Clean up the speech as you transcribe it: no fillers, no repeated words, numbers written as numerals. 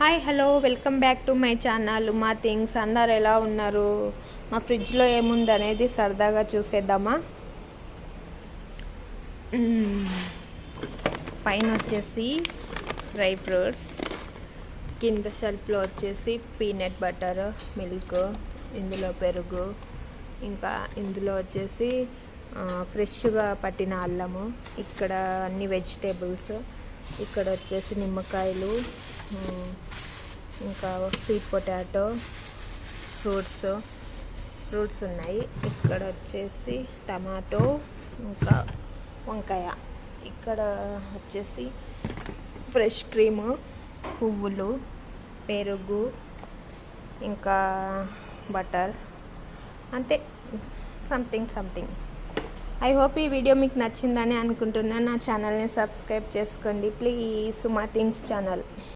Hi hello welcome back to my channel Uma things. అందరు ఎలా ఉన్నారు? మా ఫ్రిడ్జ్లో ఏముంది అనేది సరదాగా చూసేద్దామా. పైన వచ్చేసి డ్రై ఫ్రూట్స్, కింద షెల్ఫ్లో వచ్చేసి పీనట్ బటర్, మిల్క్, ఇందులో పెరుగు, ఇంకా ఇందులో వచ్చేసి ఫ్రెష్గా పట్టిన అల్లము, ఇక్కడ అన్ని వెజిటేబుల్స్, ఇక్కడ వచ్చేసి నిమ్మకాయలు, ఇంకా స్వీట్ పొటాటో, ఫ్రూట్స్ ఉన్నాయి. ఇక్కడ వచ్చేసి టమాటో, ఇంకా వంకాయ, ఇక్కడ వచ్చేసి ఫ్రెష్ క్రీము, పువ్వులు, పెరుగు, ఇంకా బటర్, అంతే. సంథింగ్. ఐ హోప్ ఈ వీడియో మీకు నచ్చిందని అనుకుంటున్నాను. నా ఛానల్ని సబ్స్క్రైబ్ చేసుకోండి ప్లీజ్, ఉమా థింగ్స్ ఛానల్.